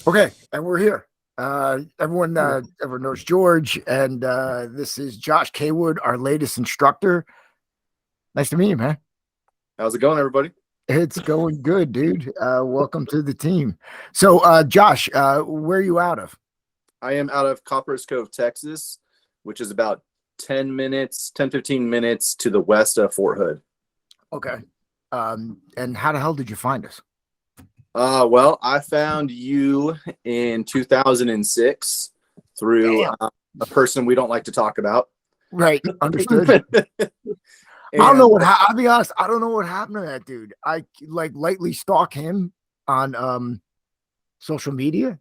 Okay, and we're here. Everyone knows George, and this is Josh Caywood, our latest instructor. Nice to meet you, man. How's it going, everybody? It's going good, dude. Welcome to the team. So, Josh, where are you out of? I am out of Copperas Cove, Texas, which is about 15 minutes to the west of Fort Hood. Okay. And how the hell did you find us? Well, I found you in 2006 through a person we don't like to talk about. Right. Understood. I don't know what I'll be honest. I don't know what happened to that dude. I lightly stalk him on social media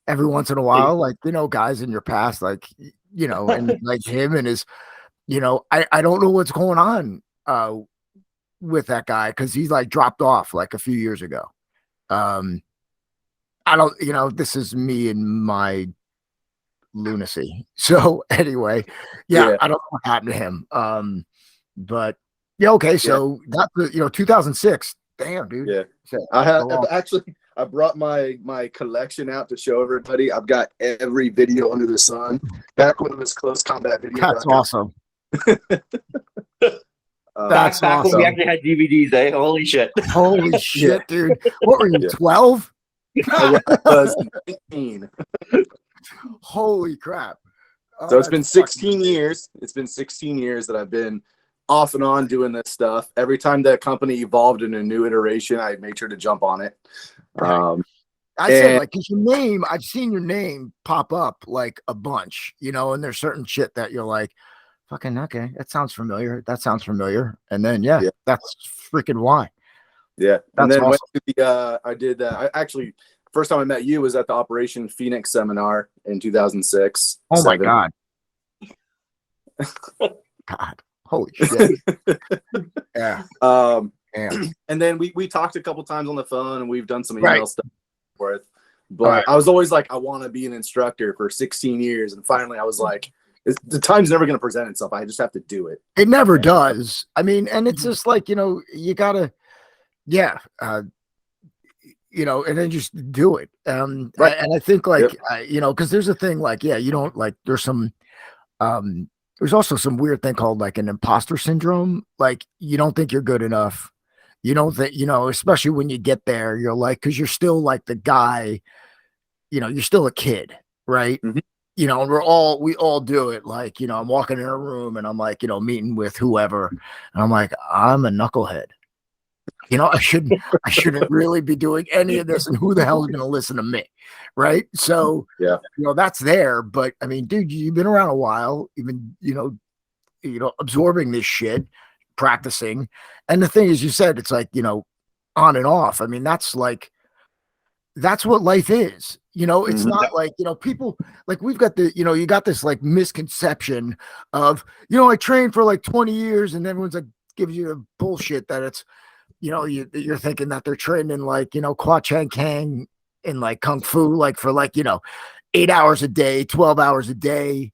every once in a while, like, guys in your past, like, and like him and his, I don't know what's going on with that guy, because he's like dropped off like a few years ago. I don't, this is me and my lunacy. So anyway, yeah. I don't know what happened to him. But yeah, okay. So that's 2006. Damn, dude. Yeah. So, I brought my collection out to show everybody. I've got every video under the sun. Back when it was close combat video. That's awesome. Back when we actually had DVDs, eh? Holy shit. Holy shit, dude. What were you, 12? I was 19. Holy crap. So it's been 16 years. It's been 16 years that I've been off and on doing this stuff. Every time that company evolved in a new iteration, I made sure to jump on it. I said, like, because your name, I've seen your name pop up like a bunch, and there's certain shit that you're like, fucking, okay, that sounds familiar. That sounds familiar. And then, that's freaking why. Yeah. That's and then awesome. I did that. I actually, first time I met you was at the Operation Phoenix seminar in 2006. Oh my God. God. Holy shit. Yeah. And then we talked a couple times on the phone, and we've done some email stuff forth. But I was always like, I want to be an instructor for 16 years. And finally I was like, the time's never going to present itself. I just have to do it. It never does. I mean, and it's just like, you gotta, and then just do it. And I think like, cause there's a thing like, you don't like, there's also some weird thing called like an imposter syndrome. Like, you don't think you're good enough. You don't think, especially when you get there, you're like, cause you're still like the guy, you're still a kid, right? Mm-hmm. And we all do it. Like, I'm walking in a room and I'm like, meeting with whoever. And I'm like, I'm a knucklehead. I shouldn't really be doing any of this. And who the hell is going to listen to me? Right. So, that's there. But I mean, dude, you've been around a while, even, absorbing this shit, practicing. And the thing is, you said, it's like, on and off. I mean, that's what life is. It's not like, people like we've got you got this like misconception of, I trained for like 20 years and everyone's like gives you the bullshit that it's, you're thinking that they're training like, Kwa Chang Kang in like Kung Fu, like for like, 8 hours a day, 12 hours a day,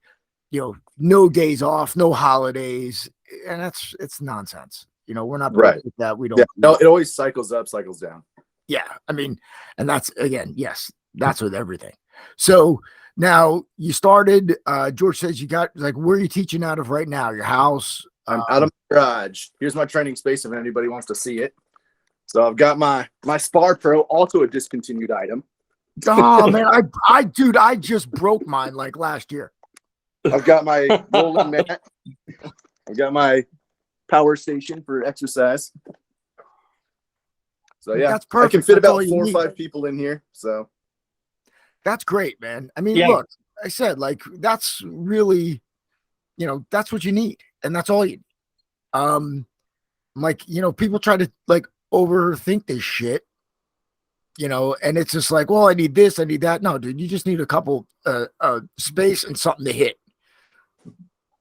no days off, no holidays. And it's nonsense. We're not right with that. We don't. Yeah. No, it always cycles up, cycles down. Yeah. I mean, and that's again, yes, that's with everything. So now you started, George says you got like, where are you teaching out of right now? Your house? I'm out of my garage. Here's my training space if anybody wants to see it. So I've got my Spar Pro, also a discontinued item. Oh man, I just broke mine like last year. I've got my rolling mat. I've got my power station for exercise. So yeah, that's perfect. I can fit about 4 or 5 people in here. So that's great, man. I mean, look, I said like that's really, that's what you need, and that's all you need. Like, people try to like overthink this shit, and it's just like, well, I need this, I need that. No, dude, you just need a couple space and something to hit,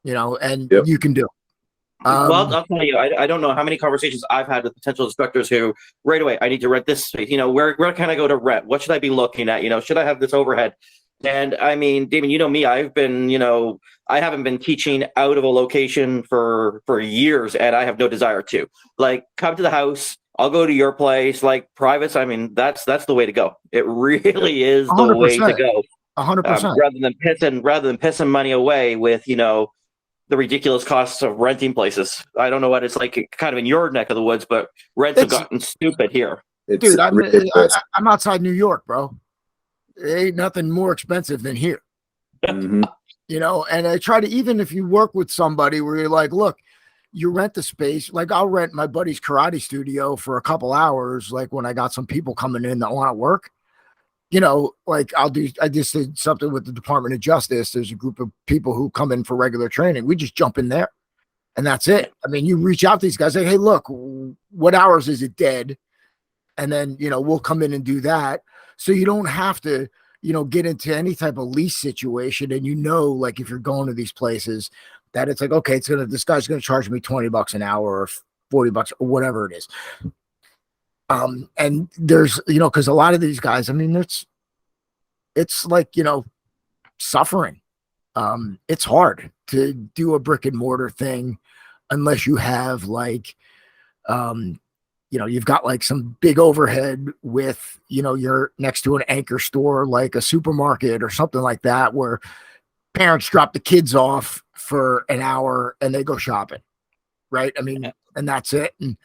and you can do it. Well, I'll tell you, I don't know how many conversations I've had with potential instructors who right away, I need to rent this space. Where can I go to rent? What should I be looking at? Should I have this overhead? And I mean, Damon, me, I've been, I haven't been teaching out of a location for years, and I have no desire to. Like, come to the house. I'll go to your place. Like privates, I mean, that's the way to go. It really is the 100%. way to go. 100%. Rather than pissing money away with, you know, the ridiculous costs of renting places. I don't know what it's like kind of in your neck of the woods, but rents have gotten stupid here. Dude, I'm outside New York, bro. It ain't nothing more expensive than here. Mm-hmm. You know, and I try to, even if you work with somebody where you're like, look, you rent the space, like I'll rent my buddy's karate studio for a couple hours, like when I got some people coming in that want to work. You know, like I just did something with the Department of Justice. There's a group of people who come in for regular training. We just jump in there and that's it. I mean, you reach out to these guys, like, hey, look, what hours is it dead? And then, you know, we'll come in and do that. So you don't have to, you know, get into any type of lease situation. And, you know, like if you're going to these places that it's like, okay, this guy's going to charge me $20 an hour or $40 or whatever it is. And there's, you know, cause a lot of these guys, I mean, it's like, you know, suffering. It's hard to do a brick and mortar thing unless you have like, you know, you've got like some big overhead with, you know, you're next to an anchor store, like a supermarket or something like that, where parents drop the kids off for an hour and they go shopping. Right. I mean, and that's it. And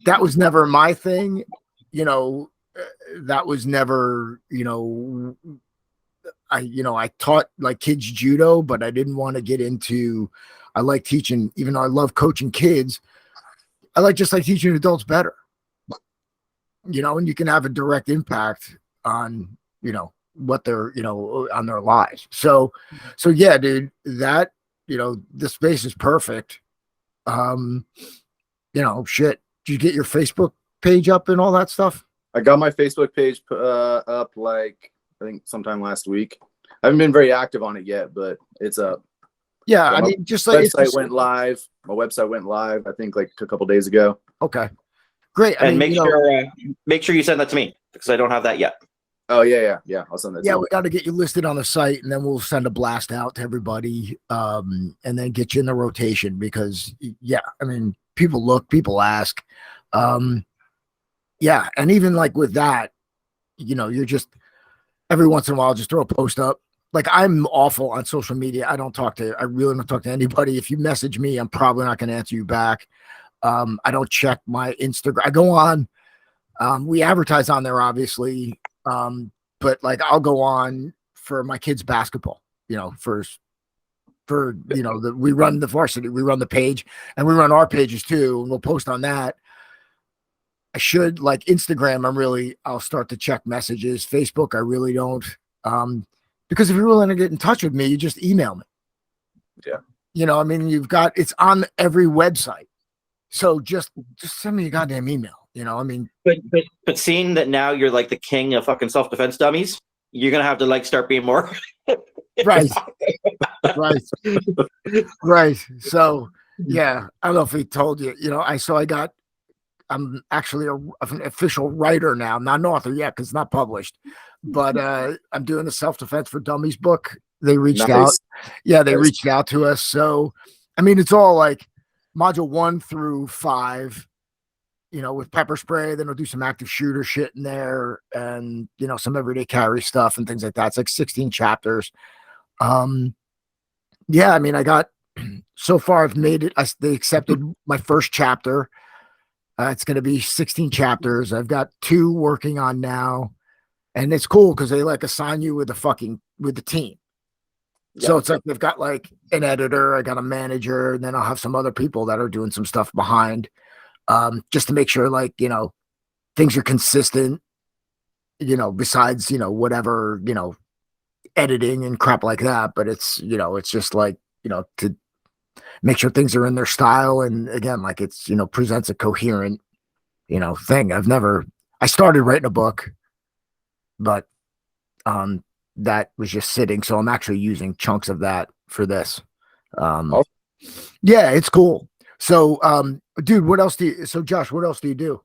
that was never my thing. You know, that was never, you know, I taught like kids judo, but I didn't want to get into, I like teaching, even though I love coaching kids, I like teaching adults better, you know, and you can have a direct impact on, you know, what they're, you know, on their lives. So yeah, dude, that, you know, the space is perfect. You know, shit. Did you get your Facebook page up and all that stuff? I got my Facebook page up like, I think sometime last week. I haven't been very active on it yet, but it's up. Yeah, I mean, just like website went live. My website went live, I think, like a couple days ago. Okay, great. And make sure you send that to me because I don't have that yet. Oh yeah. I'll send that. Yeah, we got to get you listed on the site, and then we'll send a blast out to everybody, and then get you in the rotation because, yeah, I mean, people ask, yeah, and even like with that, you know, you're just every once in a while just throw a post up. Like I'm awful on social media. I really don't talk to anybody. If you message me, I'm probably not going to answer you back. I don't check my Instagram. I go on, we advertise on there obviously. But like I'll go on for my kids' basketball, you know, for you know, we run the varsity, we run the page and we run our pages too. And we'll post on that. I should like Instagram. I'll start to check messages. Facebook, I really don't. Because if you're willing to get in touch with me, you just email me. Yeah. You know, I mean, it's on every website. So just send me a goddamn email. You know, I mean, but seeing that now you're like the king of fucking self-defense dummies, you're gonna have to like start being more right. Right. So yeah, I don't know if he told you, you know, I'm actually an official writer now. I'm not an author yet because it's not published, but I'm doing the Self-Defense for Dummies book. They reached out. Yeah, they reached out to us. So, I mean, it's all like module 1 through 5, you know, with pepper spray. Then we'll do some active shooter shit in there and, you know, some everyday carry stuff and things like that. It's like 16 chapters. Yeah, I mean, so far I've made it. They accepted my first chapter. It's going to be 16 chapters. I've got 2 working on now, and it's cool because they like assign you with the team. Yep. So it's like they've got like an editor, I got a manager, and then I'll have some other people that are doing some stuff behind, just to make sure like, you know, things are consistent, you know, besides, you know, whatever, you know, editing and crap like that. But it's, you know, it's just like, you know, to make sure things are in their style. And again, like it's, you know, presents a coherent, you know, thing. I started writing a book, but that was just sitting. So I'm actually using chunks of that for this. Yeah, it's cool. So, dude, Josh, what else do you do?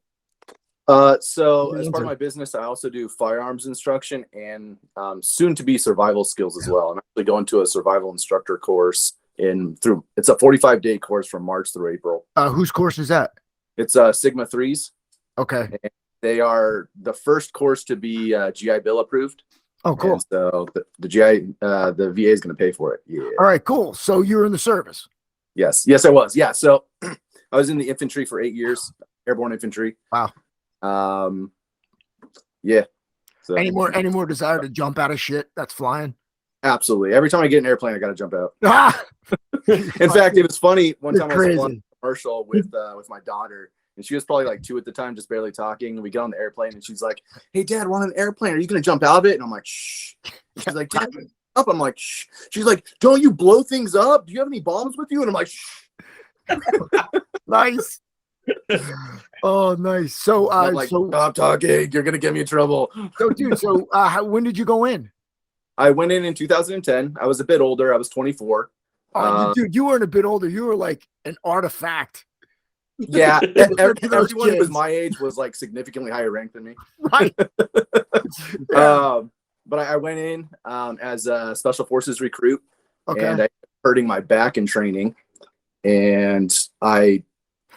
So as part of my business, I also do firearms instruction and soon to be survival skills as well. I'm actually going to a survival instructor course it's a 45-day course from March through April. Whose course is that? It's Sigma 3s. Okay. And they are the first course to be GI Bill approved. Oh, cool. And so the GI, the VA is going to pay for it. Yeah. All right, cool. So you're in the service. Yes, I was. Yeah. So I was in the infantry for 8 years, airborne infantry. Wow. Yeah. So Any more desire to jump out of shit that's flying? absolutely. Every time I get in an airplane, I got to jump out. Ah! In fact, it was funny. One You're time I was crazy. flying a commercial with my daughter, and she was probably like 2 at the time, just barely talking. And we get on the airplane, and she's like, "Hey, Dad, we're on an airplane. Are you going to jump out of it?" And I'm like, "Shh." And she's like, "Dad, up." I'm like, "Shh." She's like, "Don't you blow things up? Do you have any bombs with you?" And I'm like, "Shh." Nice. Oh, nice. So, I'm like, stop talking. You're going to get me in trouble. dude, when did you go in? I went in 2010. I was a bit older. I was 24. Dude, you weren't a bit older. You were like an artifact. Yeah, everyone who was kids. my age was like significantly higher ranked than me. Right. But I went in as a special forces recruit, Okay. and I hurting my back in training, and I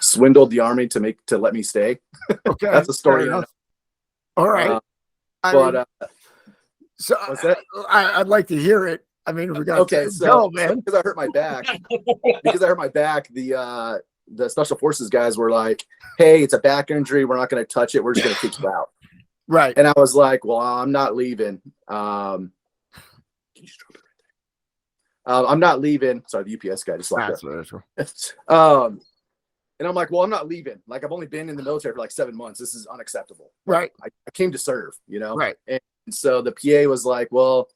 swindled the Army to let me stay. Okay. That's a story. All right. So what's that? I'd like to hear it. I mean, we got Okay, go, man. because I hurt my back, the special forces guys were like, "Hey, it's a back injury. We're not going to touch it. We're just going to kick you out." Right. And I was like, "Well, I'm not leaving. I'm not leaving." Sorry, the UPS guy just left. And I'm like, "Well, I'm not leaving. Like, I've only been in the military for like 7 months. This is unacceptable. Right. I came to serve, you know." Right. And so the PA was like, "Well,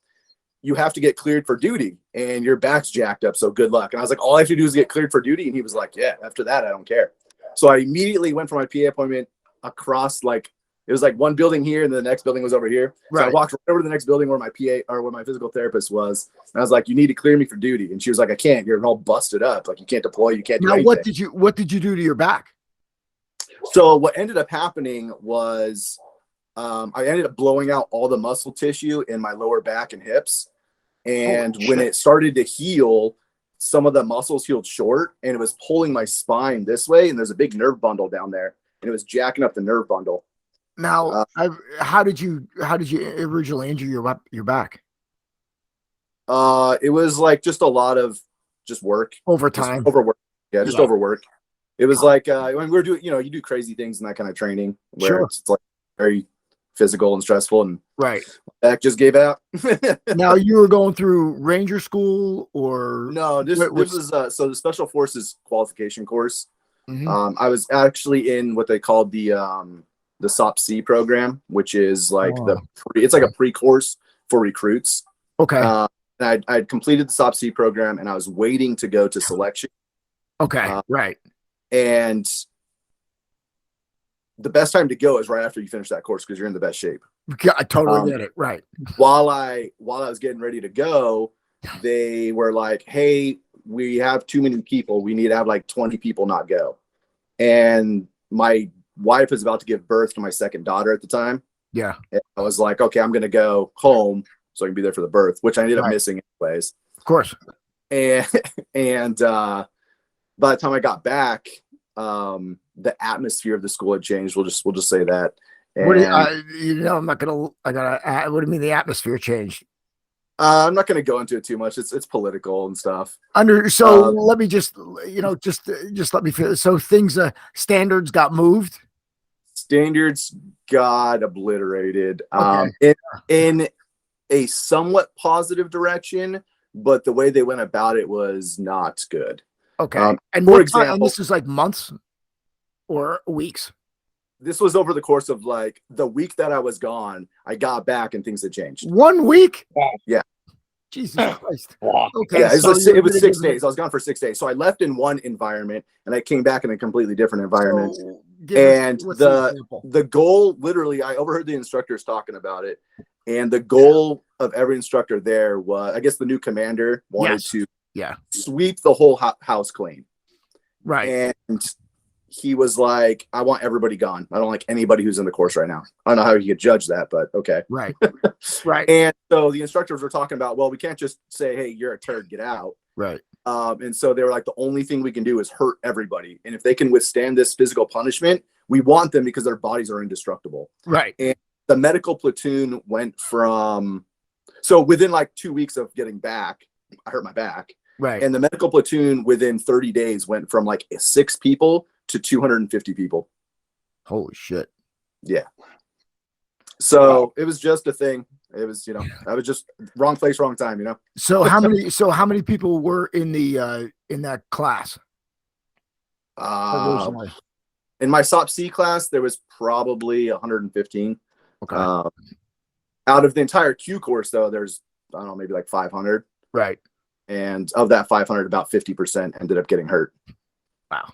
you have to get cleared for duty, and your back's jacked up. So good luck." And I was like, "All I have to do is get cleared for duty." And he was like, "Yeah. After that, I don't care." So I immediately went for my PA appointment across it was like one building here, and the next building was over here. So I walked right over to the next building where my PA or where my physical therapist was. And I was like, "You need to clear me for duty." And she was like, "I can't. You're all busted up. Like, you can't deploy. You can't do anything." What did you do to your back? So what ended up happening was I ended up blowing out all the muscle tissue in my lower back and hips. And when it started to heal, some of the muscles healed short, and it was pulling my spine this way. And there's a big nerve bundle down there, and it was jacking up the nerve bundle. Now, how did you originally injure your back? It was like just a lot of work, Overtime, overwork. Yeah, just overwork. It was like when we're doing, you do crazy things in that kind of training where it's like very physical and stressful, and right. Back just gave out. Now you were going through Ranger School or no? This was so the Special Forces qualification course. Mm-hmm. I was actually in what they called the SOP-C program, which is like it's like a pre-course for recruits. Okay. And I'd completed the SOP-C program, and I was waiting to go to selection. Okay. Right. And the best time to go is right after you finish that course because you're in the best shape. I totally get it. Right. While I was getting ready to go, they were like, "Hey, we have too many people. We need to have like 20 people not go." And my wife was about to give birth to my second daughter at the time. Yeah. And I was like, "Okay, I'm going to go home so I can be there for the birth," which I ended up missing anyways. Of course. And by the time I got back, the atmosphere of the school had changed. We'll just say that. And, I'm not gonna. What do you mean the atmosphere changed? I'm not going to go into it too much. It's political and stuff. Let me just let me feel. So things, standards got moved. Standards got obliterated. In a somewhat positive direction, but the way they went about it was not good. Okay. And for example, and this is like months or weeks. This was over the course of like the week that I was gone. I got back and things had changed. 1 week? Yeah. Jesus Christ. Okay. Yeah, it was 6 days. I was gone for 6 days. So I left in one environment and I came back in a completely different environment. And the goal, literally, I overheard the instructors talking about it. And the goal of every instructor there was, I guess the new commander wanted to sweep the whole house clean. Right. And he was like, "I want everybody gone. I don't like anybody who's in the course right now." I don't know how you could judge that, but okay. Right. Right. And so the instructors were talking about, well, we can't just say, "Hey, you're a turd, get out." Right. And so they were like, the only thing we can do is hurt everybody. And if they can withstand this physical punishment, we want them because their bodies are indestructible. Right. And the medical platoon went from, so within like 2 weeks of getting back, I hurt my back. Right. And the medical platoon within 30 days went from like 6 people to 250 people. Holy shit. Yeah. So it was just a thing. It was, I was just wrong place, wrong time, So how many people were in that class? In my SOP C class, there was probably 115. Okay. Out of the entire Q course, though, there's, I don't know, maybe like 500. Right. And of that 500, about 50% ended up getting hurt. Wow.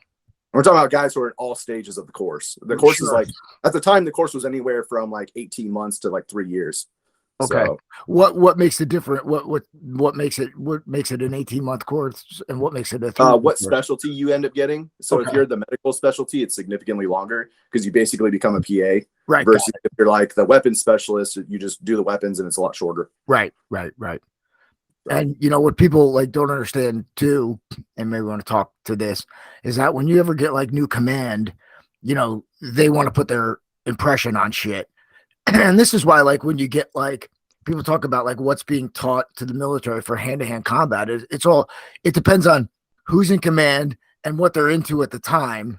We're talking about guys who are in all stages of the course. The course is like, at the time, the course was anywhere from like 18 months to like 3 years. Okay. So, what makes it different? What makes it an 18-month course, and what makes it a 3 what course? specialty you end up getting? So if you're the medical specialty, it's significantly longer because you basically become a PA. Right. Versus if you're like the weapons specialist, you just do the weapons and it's a lot shorter. Right. And what people like don't understand too, and maybe want to talk to this, is that when you ever get like new command, they want to put their impression on shit. And this is why, like, when you get like people talk about like what's being taught to the military for hand-to-hand combat, it depends on who's in command and what they're into at the time.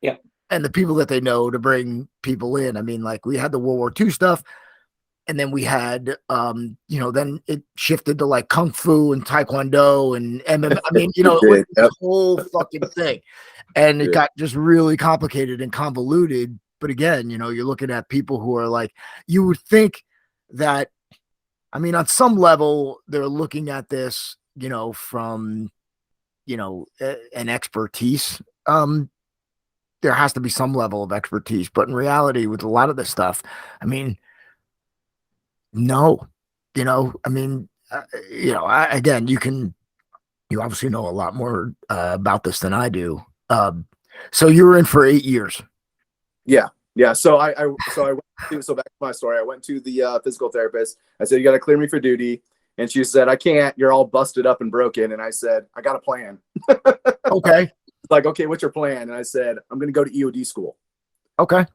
Yeah. And the people that they know to bring people in. I mean, like we had the World War II stuff. And then we had, then it shifted to like Kung Fu and Taekwondo and MMA. I mean, it was the whole fucking thing. And it got just really complicated and convoluted. But again, you're looking at people who are like, you would think that, I mean, on some level, they're looking at this, from, an expertise. There has to be some level of expertise. But in reality, with a lot of this stuff, I mean, no, again, you obviously know a lot more about this than I do. So you were in for 8 years. Yeah. So back to my story. I went to the physical therapist. I said, "You got to clear me for duty." And she said, "I can't. You're all busted up and broken." And I said, "I got a plan." Okay. Like, "Okay, what's your plan?" And I said, "I'm going to go to EOD school." Okay.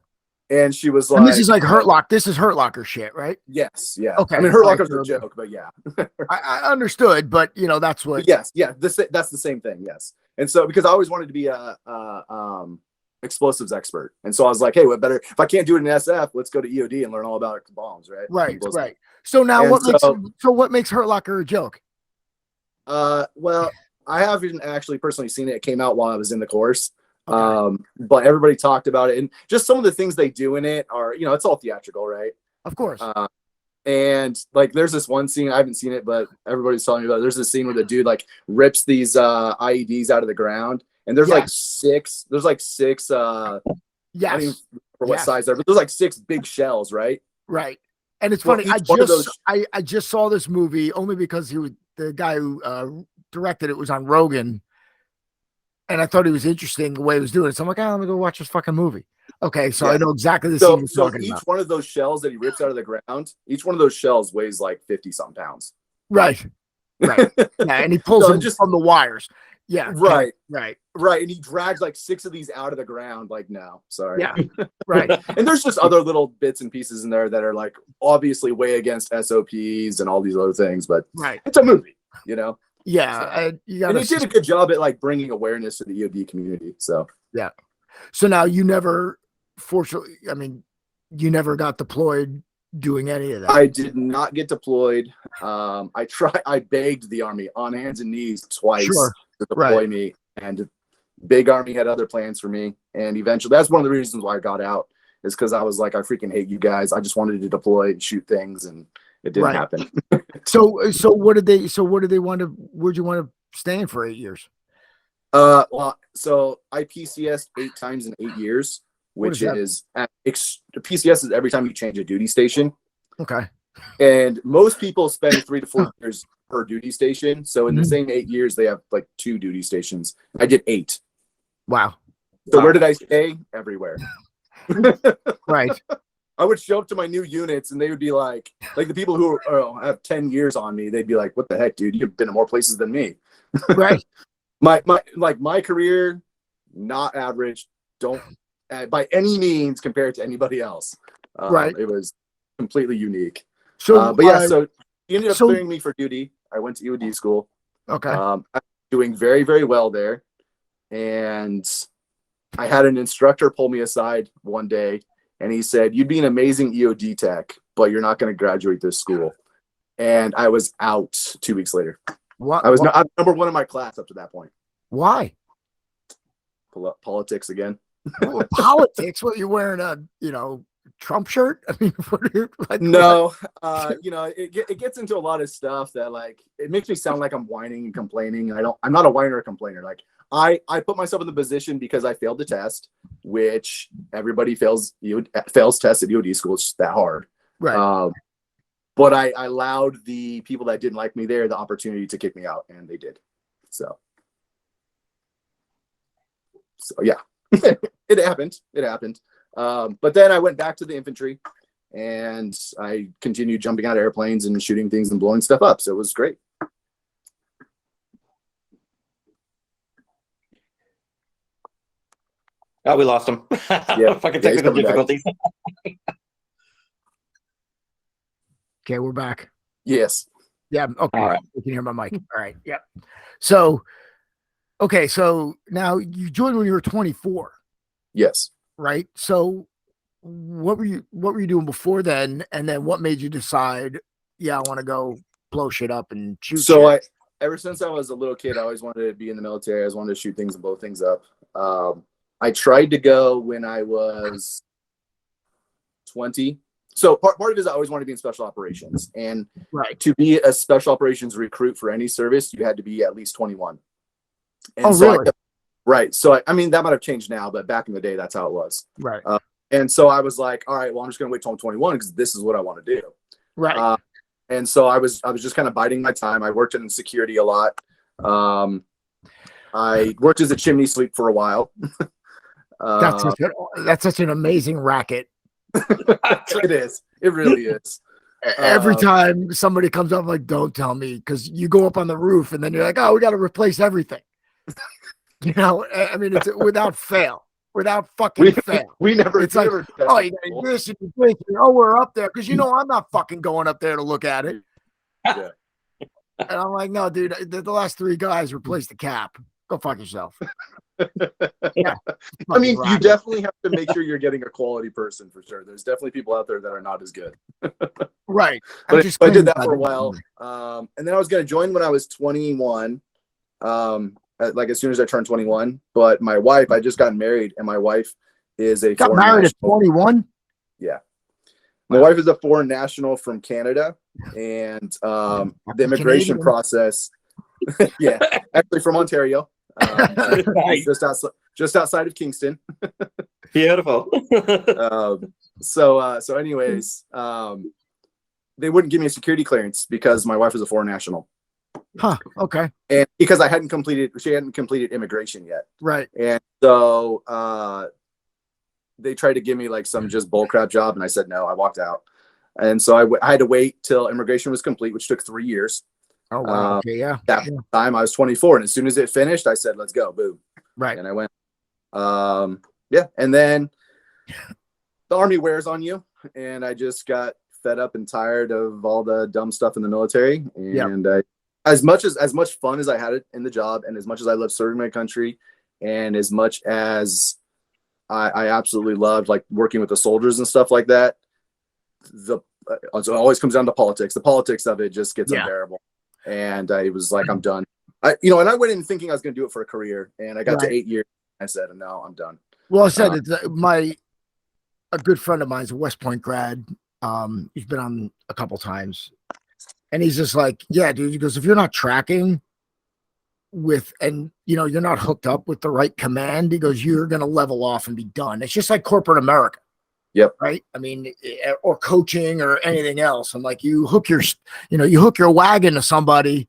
And she was like, and this is like Hurt Lock. This is Hurt Locker shit, right? Yes. Yeah. Okay. I mean, Hurt Locker's a joke, but yeah. I understood, but that's what. Yes. Yeah. That's the same thing. Yes. And so, because I always wanted to be a explosives expert. And so I was like, hey, what better, if I can't do it in SF, let's go to EOD and learn all about bombs. Right. Right. So now what makes Hurt Locker a joke? Well, I haven't actually personally seen it. It came out while I was in the course. Okay. But everybody talked about it, and just some of the things they do in it are, it's all theatrical, right? Of course. And like, there's this one scene, I haven't seen it, but everybody's telling me about it. There's this scene where the dude like rips these IEDs out of the ground, and there's like six. I don't even remember what size they're, but there's like 6 big shells, right? Right. And it's funny. I just saw this movie only because the guy who directed it was on Rogan. And I thought it was interesting the way he was doing it. So I'm like, let me go watch this fucking movie. Okay, so I know exactly the scene you're talking about. Each one of those shells that he rips out of the ground, each one of those shells weighs like 50-something pounds. Right. Yeah, and he pulls them just from the wires. Yeah. Right. And he drags like 6 of these out of the ground. Like, no, sorry. Yeah. Right. And there's just other little bits and pieces in there that are like obviously way against SOPs and all these other things, but it's a movie, Yeah, and he did a good job at like bringing awareness to the EOD community. So yeah. So now you never, fortunately, you never got deployed doing any of that. I did not get deployed. I begged the Army on hands and knees twice to deploy me, and Big Army had other plans for me. And eventually, that's one of the reasons why I got out, is because I was like, I freaking hate you guys. I just wanted to deploy and shoot things, and it didn't happen. So where'd you want to stay in for 8 years? Well, so I PCS'd 8 times in 8 years, which is PCS is every time you change a duty station. Okay. And most people spend 3 to 4 years per duty station. So in the same 8 years, they have like 2 duty stations. I did 8. Wow. So where did I stay? Everywhere. Right. I would show up to my new units, and they would be like the people who have 10 years on me, they'd be like, what the heck, dude? You've been to more places than me. Right. My career, not average. Don't by any means compared to anybody else. Right. It was completely unique. So, but yeah, so he ended up so- clearing me for duty. I went to EOD school. okay. I'm doing very, very well there. And I had an instructor pull me aside one day, and he said, "You'd be an amazing EOD tech, but you're not going to graduate this school." And I was out 2 weeks later. What? I was number one in my class up to that point. Why? Politics again. Politics? What, you wearing a, Trump shirt? I mean, what are you, like? No, it gets into a lot of stuff that, like, it makes me sound like I'm whining and complaining. And I'm not a whiner or complainer. Like, I put myself in the position because I failed the test, which everybody fails tests at EOD school. It's just that hard. Right. But I allowed the people that didn't like me there the opportunity to kick me out, and they did. So yeah, it happened. But then I went back to the infantry, and I continued jumping out of airplanes and shooting things and blowing stuff up. So it was great. Oh, we lost him. Yeah, Fucking technical difficulties. Okay, we're back. Yes. Yeah. Okay. All right. You can hear my mic. All right. Yeah. So, okay. So now you joined when you were 24, Yes. right? So what were you doing before then? And then what made you decide, yeah, I want to go blow shit up and shoot? So ever since I was a little kid, I always wanted to be in the military. I always wanted to shoot things and blow things up. I tried to go when I was 20. So part of it is I always wanted to be in special operations, and right. to be a special operations recruit for any service, you had to be at least 21. And really? Right. So I mean, that might have changed now, but back in the day, that's how it was. Right. And so I was like, all right, well, I'm just going to wait till I'm 21 because this is what I want to do. Right. And so I was just kind of biding my time. I worked in security a lot. I worked as a chimney sweep for a while. That's such an amazing racket. It is. It really is. Every time somebody comes up, I'm like, don't tell me, because you go up on the roof and then you're like, oh, we got to replace everything. I mean, it's without fail. Without fucking fail. We never. It's like, oh, you got this and this. Oh, we're up there, because I'm not fucking going up there to look at it. Yeah. And I'm like, no, dude. The last 3 guys replaced the cap. Go fuck yourself. Yeah. I mean, you definitely have to make sure you're getting a quality person for sure. There's definitely people out there that are not as good. Right. But I did that for a while. And then I was going to join when I was 21. Like as soon as I turned 21. But my wife, I just got married, and my wife is a got married at 21. Yeah. My wife is a foreign national from Canada, and the immigration process. Yeah, actually from Ontario. Nice. just outside of Kingston. Beautiful. So anyways, they wouldn't give me a security clearance because my wife was a foreign national. Huh. Okay. And because she hadn't completed immigration yet. Right. And so they tried to give me like some just bullcrap job, and I said no. I walked out, and so I had to wait till immigration was complete, which took 3 years. Oh wow. Okay, yeah. That time I was 24, and as soon as it finished, I said, "Let's go!" Boom. Right. And I went. Yeah, and then the Army wears on you, and I just got fed up and tired of all the dumb stuff in the military. And as much fun as I had it in the job, and as much as I loved serving my country, and as much as I absolutely loved like working with the soldiers and stuff like that, so it always comes down to politics. The politics of it just gets unbearable. And I was like, I'm done. And I went in thinking I was going to do it for a career, and I got to 8 years. I said, no, I'm done. Well, I said a good friend of mine is a West Point grad. He's been on a couple times, and he's just like, yeah, dude. He goes, if you're not tracking with, and you're not hooked up with the right command, he goes, you're going to level off and be done. It's just like corporate America. Yep. Right. I mean, or coaching or anything else. I'm like, you hook your wagon to somebody,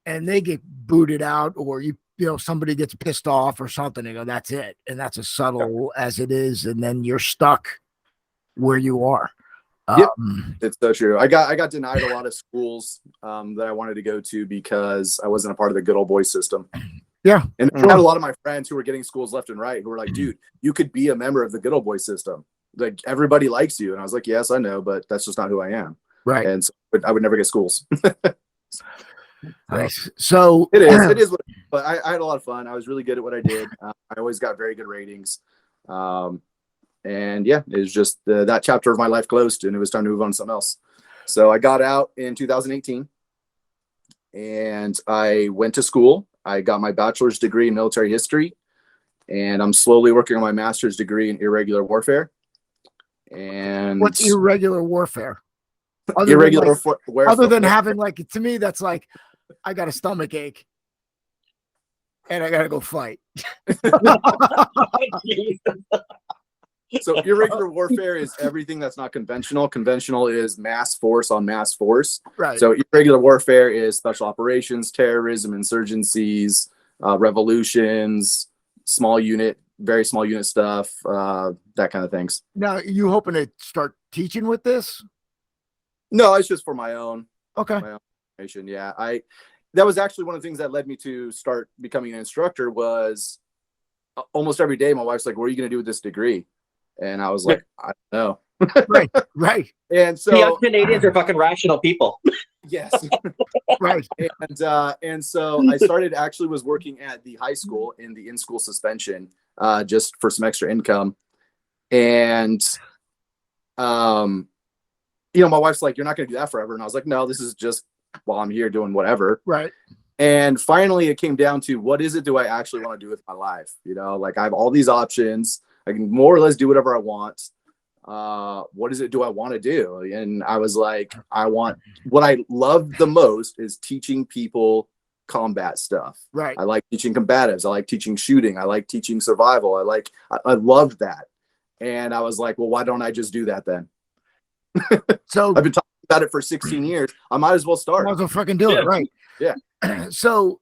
and they get booted out, or somebody gets pissed off or something. They go, that's it. And that's as subtle as it is. And then you're stuck where you are. Yep. It's so true. I got denied a lot of schools that I wanted to go to because I wasn't a part of the good old boy system. Yeah. And I had a lot of my friends who were getting schools left and right who were like, dude, you could be a member of the good old boy system. Like everybody likes you. And I was like, yes, I know, but that's just not who I am. Right. And so I would never get schools. Nice. So it is, but I had a lot of fun. I was really good at what I did. I always got very good ratings. And yeah, it was just that chapter of my life closed and it was time to move on to something else. So I got out in 2018 and I went to school. I got my bachelor's degree in military history and I'm slowly working on my master's degree in irregular warfare. And what's irregular warfare? Irregular warfare. Other than having like, to me, that's like, I got a stomach ache and I got to go fight. So irregular warfare is everything that's not conventional. Conventional is mass force on mass force. Right. So irregular warfare is special operations, terrorism, insurgencies, revolutions, small unit, very small unit stuff, that kind of things. Now, you hoping to start teaching with this? No, it's just for my own. Okay. My own information. Yeah. That was actually one of the things that led me to start becoming an instructor was almost every day my wife's like, what are you going to do with this degree? And I was like, I don't know. Right. And so the Canadians are fucking rational people. Yes. Right. And so I was working at the high school in the in-school suspension, just for some extra income. And, my wife's like, you're not going to do that forever. And I was like, no, this is just while I'm here doing whatever. Right. And finally it came down to what is it do I actually want to do with my life? Like I have all these options. I can more or less do whatever I want. What is it do I want to do? And I was like, what I love the most is teaching people combat stuff. Right. I like teaching combatives. I like teaching shooting. I like teaching survival. I loved that. And I was like, well, why don't I just do that then? So I've been talking about it for 16 years. I might as well start. Might as well fucking do it. Right. Yeah. So,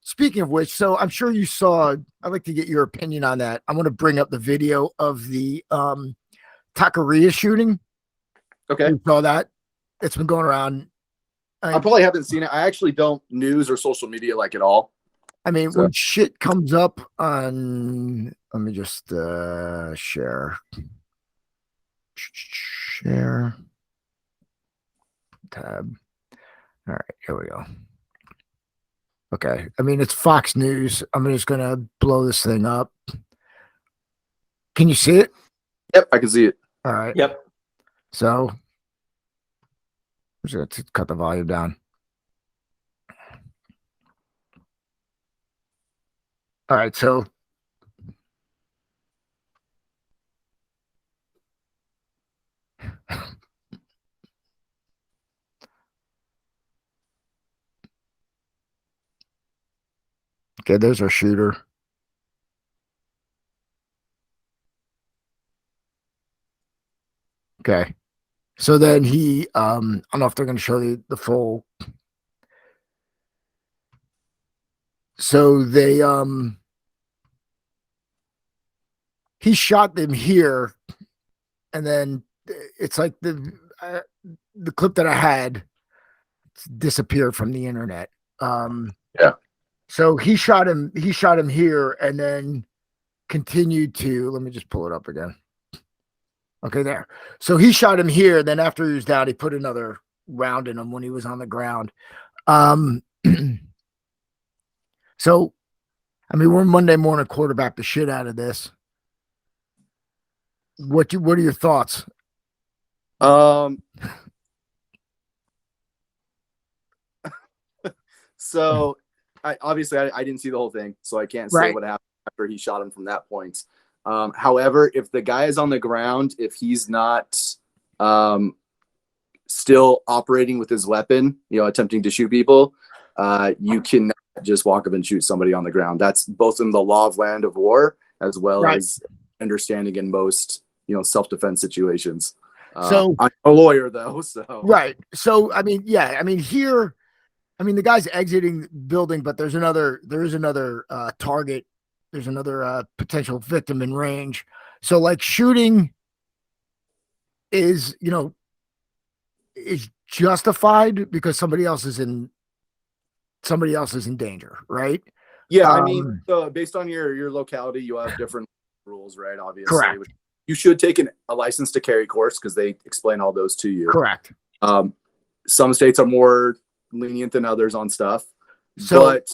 speaking of which, so I'm sure you saw, I'd like to get your opinion on that. I'm going to bring up the video of the Taqueria shooting. Okay. You saw that? It's been going around. I probably haven't seen it. I actually don't news or social media like at all. I mean, when shit comes up on, let me just share tab. All right, here we go. Okay. I mean, it's Fox News. I'm just going to blow this thing up. Can you see it? Yep, I can see it. All right. Yep. So, I'm just going to cut the volume down. All right. So, okay, there's our shooter. Okay. So then he, I don't know if they're going to show the full. So they, he shot them here, and then it's like the clip that I had disappeared from the internet. Yeah. So he shot him here, and then continued to, let me just pull it up again. Okay, there. So he shot him here. Then after he was down, he put another round in him when he was on the ground. So, I mean, we're Monday morning quarterback the shit out of this. What are your thoughts? So I didn't see the whole thing, so I can't say what happened after he shot him from that point. However, if the guy is on the ground, if he's not still operating with his weapon, attempting to shoot people, you cannot just walk up and shoot somebody on the ground. That's both in the law of land of war as well as understanding in most self-defense situations. So I'm a lawyer though, so right. So I mean, yeah, I mean here, I mean the guy's exiting the building, but there is another target. There's another potential victim in range. So like shooting is justified because somebody else is in danger, right? Yeah, I mean, so based on your locality, you have different rules, right? Obviously, correct. You should take a license to carry course because they explain all those to you. Correct. Some states are more lenient than others on stuff, but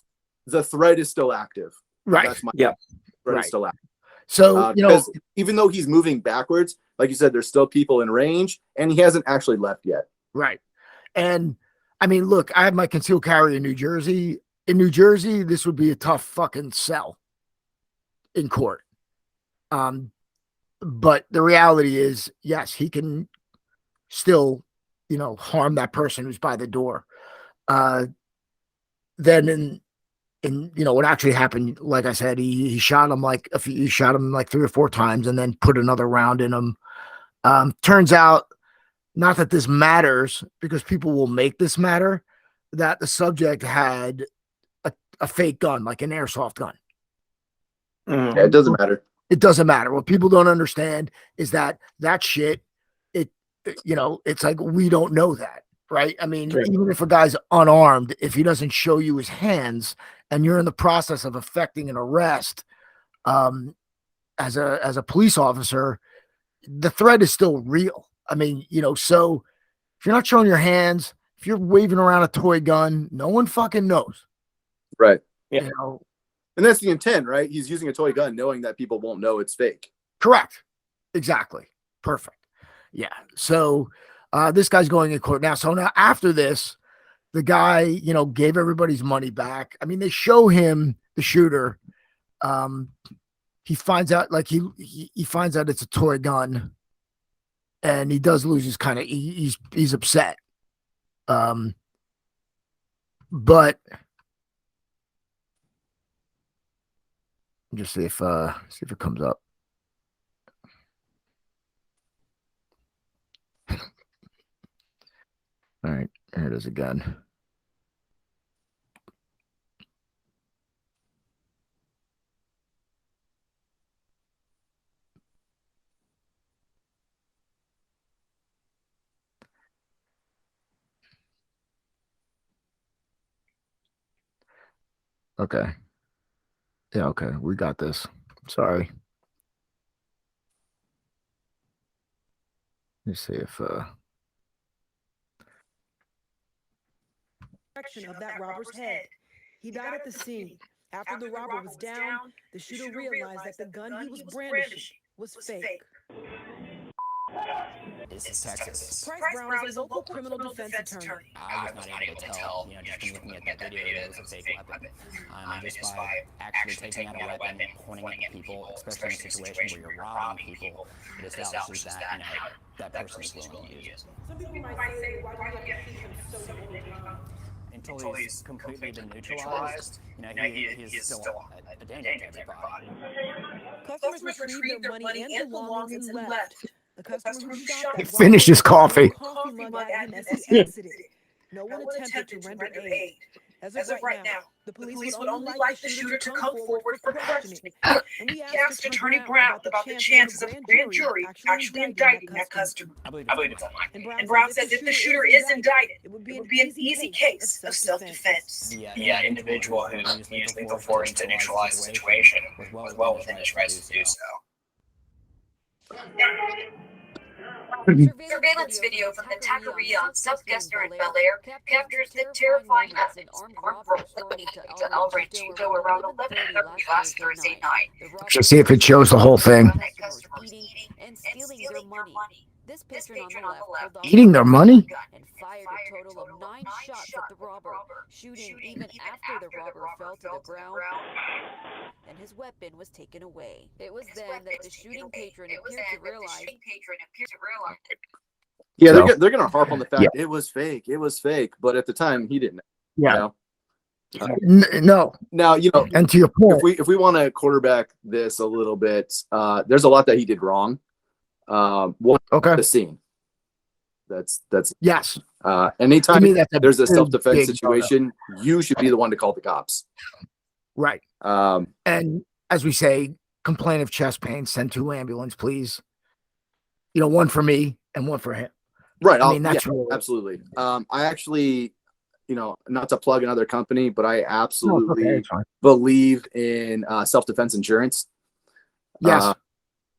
the threat is still active. Right. That's my threat is still active. So even though he's moving backwards, like you said, there's still people in range, and he hasn't actually left yet. Right. And I mean, look, I have my concealed carry in New Jersey. In New Jersey, this would be a tough fucking sell in court. But the reality is, yes, he can still, harm that person who's by the door. Then in what actually happened, like I said, he shot him like 3 or 4 times and then put another round in him. Turns out, not that this matters because people will make this matter, that the subject had a fake gun, like an airsoft gun. Yeah, it doesn't matter. It doesn't matter. What people don't understand is that shit, it's like, we don't know that, right? I mean, even if a guy's unarmed, if he doesn't show you his hands and you're in the process of effecting an arrest, as a police officer, the threat is still real. I mean, so if you're not showing your hands, if you're waving around a toy gun, no one fucking knows. Right. Yeah. And that's the intent, right? He's using a toy gun knowing that people won't know it's fake. Correct. Exactly. Perfect. Yeah. So this guy's going in court now. So now after this, the guy, gave everybody's money back. I mean, they show him the shooter. He finds out, he finds out it's a toy gun, and he does lose his he's upset. But just see if it comes up. All right, here it is again. Okay. Yeah, okay. We got this. Sorry. Let's see if of that robber's head. He died at the scene. After the robber was down, the shooter realized that the gun he was brandishing was fake. This is Texas. Price Brown is a local criminal defense attorney. I was not able to tell, just from looking at that video, that it was a fake weapon. Just by actually taking out a weapon, pointing it at people, especially in a situation where you're robbing people, it establishes that, that person is willing to use it. Some people might say, why do you have to keep him so young? Until he's completely been neutralized, he is still a danger to everybody. Customers retrieved their money and belongings and left. The customer who shot that finish his coffee. Coffee mug at him as he exited. No one attempted to render aid. As of right now, the police would only like the shooter to come forward for questioning. And we asked Attorney Brown about the chances of a grand jury actually indicting that customer. I believe it's unlikely. And Brown says if the shooter is indicted, it would be an easy case of self-defense. The individual who's used lethal force to neutralize the situation was well within his rights to do so. Surveillance video from the taqueria on South Gessner in Bel Air captures the terrifying evidence an armed robber flipping into El Ranchito around 11:30 last Thursday night. Just see if it shows the whole thing. Customers eating and stealing their money. This patron on the left Eating their money? and fired a total of 9 shots at the robber, shooting even after the robber fell to the ground and his weapon was taken away. It was then that the shooting patron appeared to realize. Yeah, So- they're gonna harp on the fact it was fake. It was fake, but at the time he didn't. Yeah. No. Now And to your point, if we want to quarterback this a little bit, there's a lot that he did wrong. One, okay. the scene. That's Yes. anytime To me, that's a there's a very self-defense big situation, you should be the one to call the cops. Right. And as we say, complaint of chest pain, send 2 ambulance, please. One for me and one for him. Right. I mean, that's yeah, really- absolutely. I actually not to plug another company, but I No, it's okay. absolutely It's fine. believe in self-defense insurance. Yes.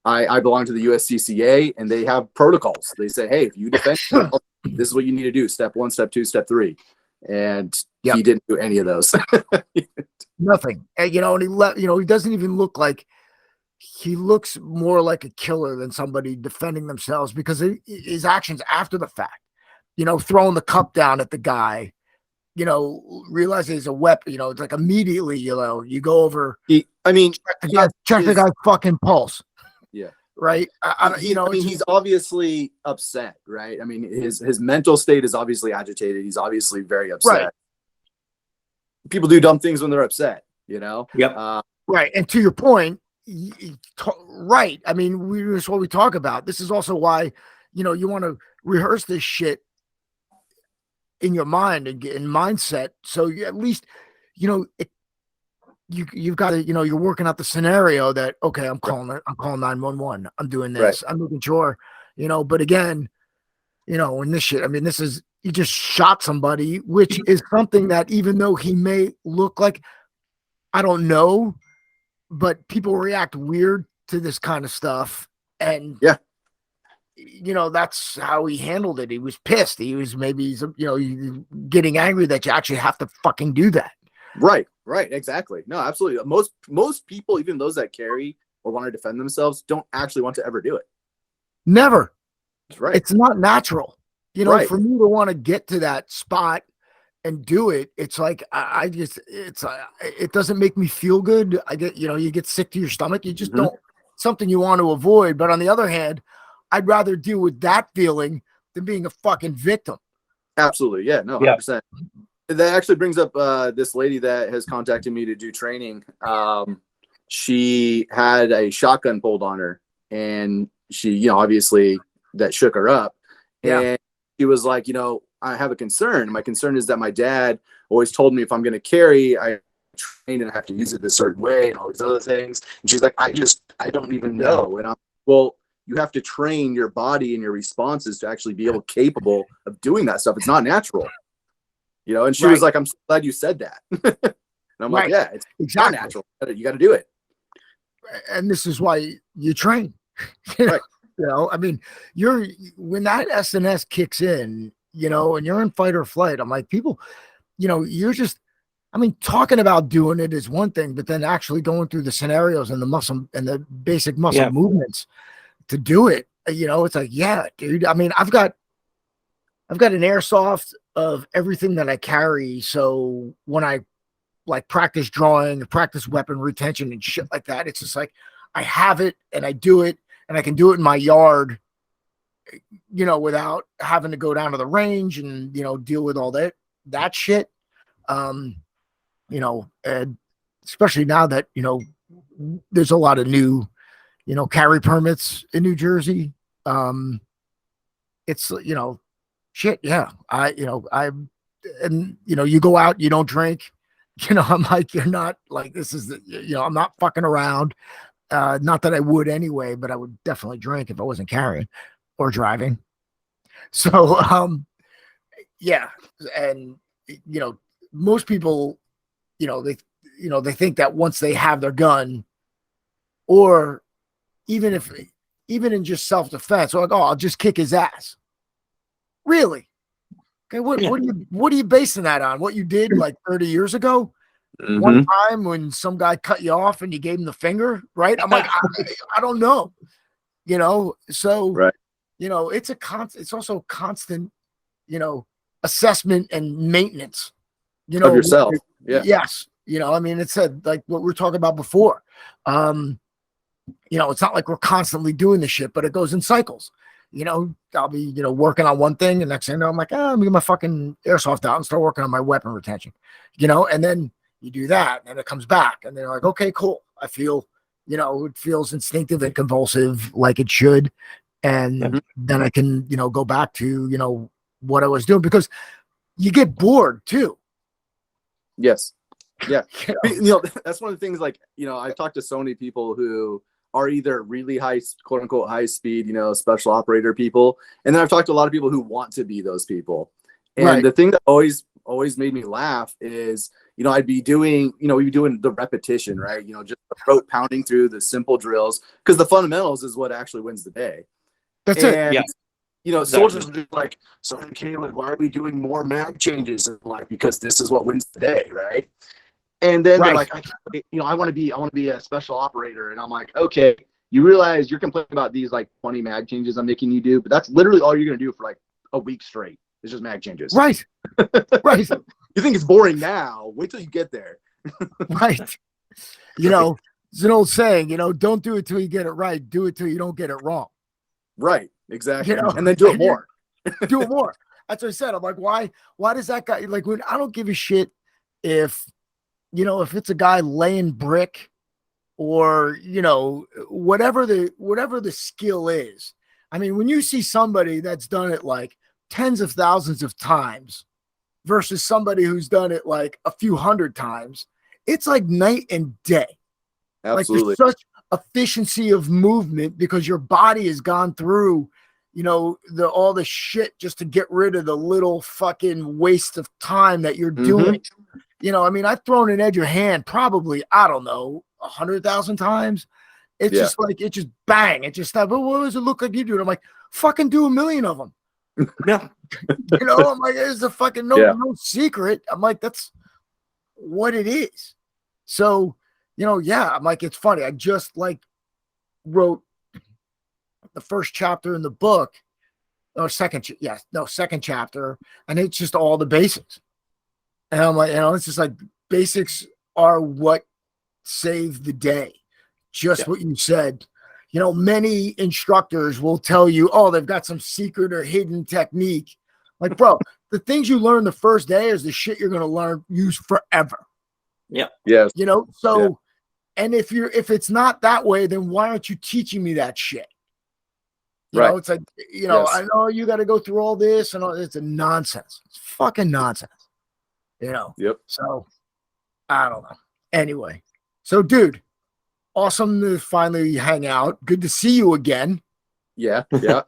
I belong to the USCCA, and they have protocols. They say, hey, if you defend yourself, this is what you need to do. Step 1, step 2, step 3. And Yep. he didn't do any of those. Nothing. And, and he doesn't even look like, he looks more like a killer than somebody defending themselves, because his actions after the fact, throwing the cup down at the guy, realizing it's a weapon, it's like immediately, you go over, check the guy's fucking pulse. Yeah. Right. He's obviously upset, right? I mean, his mental state is obviously agitated. He's obviously very upset. Right. People do dumb things when they're upset, Yep. Right. And to your point, right. I mean, that's what we talk about. This is also why, you want to rehearse this shit in your mind and get in mindset. So you, at least, you've got to, you're working out the scenario that, okay, I'm calling 911. I'm doing this. Right. I'm making sure, but again, in this shit, I mean, this is, you just shot somebody, which is something that, even though he may look like, I don't know, but people react weird to this kind of stuff. And yeah, that's how he handled it. He was pissed. He was getting angry that you actually have to fucking do that. Right. Exactly. No, absolutely. Most people, even those that carry or want to defend themselves, don't actually want to ever do it. Never. Right. It's not natural. Right. For me to want to get to that spot and do it, it's like, it doesn't make me feel good. I get, you get sick to your stomach. You just don't, something you want to avoid. But on the other hand, I'd rather deal with that feeling than being a fucking victim. Absolutely. Yeah, no, 100%. That actually brings up this lady that has contacted me to do training. She had a shotgun pulled on her, and she, obviously that shook her up. Yeah. And she was like, I have a concern. My concern is that my dad always told me if I'm going to carry, I train and I have to use it this certain way and all these other things. And she's like, I don't even know. And I'm, well, you have to train your body and your responses to actually be capable of doing that stuff. It's not natural. And she was like, I'm so glad you said that. And I'm like, yeah, it's not natural. You got to do it. And this is why you train. Right. I mean, when that SNS kicks in, and you're in fight or flight, I'm like, people, you're just, I mean, talking about doing it is one thing, but then actually going through the scenarios and the muscle and the basic muscle movements to do it, it's like, yeah, dude. I mean, I've got an airsoft of everything that I carry. So when I practice drawing, practice weapon retention and shit like that, it's just like, I have it and I do it, and I can do it in my yard, without having to go down to the range and, deal with all that shit. And especially now that, there's a lot of new, carry permits in New Jersey. It's, shit. Yeah. You go out, you don't drink, I'm like, you're not like, this is I'm not fucking around. Not that I would anyway, but I would definitely drink if I wasn't carrying or driving. So, yeah. And, most people, they think that once they have their gun, or even in just self-defense, or like, oh, I'll just kick his ass. Really? Okay. What are you basing that on? What you did like 30 years ago? Mm-hmm. One time when some guy cut you off and you gave him the finger, right? I'm like, I don't know, so, right. It's also constant, assessment and maintenance, of yourself. Yeah. Yes. I mean, it's like what we were talking about before. It's not like we're constantly doing this shit, but it goes in cycles. I'll be, working on one thing, and next thing I know, I'm like, let me get my fucking airsoft out and start working on my weapon retention, and then you do that and it comes back, and they're like, okay, cool. I feel, it feels instinctive and convulsive like it should. And then I can, go back to, what I was doing, because you get bored too. Yes. Yeah. That's one of the things, like, I've talked to so many people who are either really high, quote unquote, high speed, special operator people. And then I've talked to a lot of people who want to be those people. And the thing that always always made me laugh is, I'd be doing, we'd be doing the repetition, right? Just the rote pounding through the simple drills, because the fundamentals is what actually wins the day. That's it. Yeah. Soldiers would be like, so Caywood, why are we doing more mag changes? And like, because this is what wins the day, right? And then they're like, I want to be a special operator. And I'm like, okay, you realize you're complaining about these like 20 mag changes I'm making you do, but that's literally all you're going to do for like a week straight. It's just mag changes. Right. Right. You think it's boring now? Wait till you get there. Right. It's an old saying, don't do it till you get it right. Do it till you don't get it wrong. Right. Exactly. And then do it more. Do it more. That's what I said. I'm like, why does that guy, like, when I don't give a shit if it's a guy laying brick or, whatever the skill is. I mean, when you see somebody that's done it like tens of thousands of times versus somebody who's done it like a few hundred times, it's like night and day. Absolutely. Like, there's such efficiency of movement because your body has gone through, all the shit just to get rid of the little fucking waste of time that you're doing. I mean, I've thrown an edge of hand probably, I don't know, 100,000 times. It's just like, it just bang. It just, what does it look like you do? And I'm like, fucking do 1 million of them. Yeah. I'm like, it's a fucking no secret. I'm like, that's what it is. So, I'm like, it's funny. I just like wrote the first chapter in the book, or second chapter, and it's just all the basics. And I'm like, it's just like, basics are what save the day. Just what you said. Many instructors will tell you, oh, they've got some secret or hidden technique. Like, bro, the things you learn the first day is the shit you're going to use forever. Yeah. Yes. So, and if it's not that way, then why aren't you teaching me that shit? It's like, I know you got to go through all this and all. It's a nonsense. It's fucking nonsense. Yep. So I don't know. Anyway, so dude, awesome to finally hang out. Good to see you again. Yeah. Even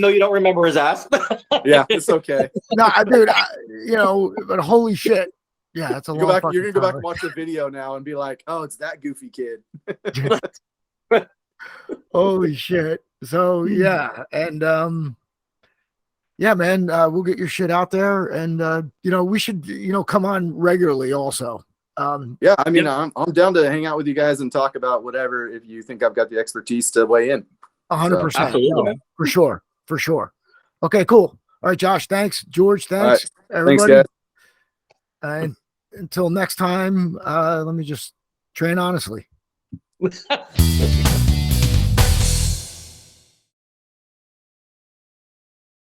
though you don't remember his ass. Yeah, it's okay. No, dude, but holy shit. Yeah, that's a long You're gonna go back and watch the video now and be like, oh, it's that goofy kid. Holy shit. So yeah, and yeah, man, we'll get your shit out there, and we should come on regularly also. Yeah, I mean, I'm down to hang out with you guys and talk about whatever if you think I've got the expertise to weigh in. 100%. Absolutely, man. For sure. Okay, cool. All right, Josh, thanks. George, thanks. Right. Everybody. Thanks, guys. And until next time, let me just train honestly.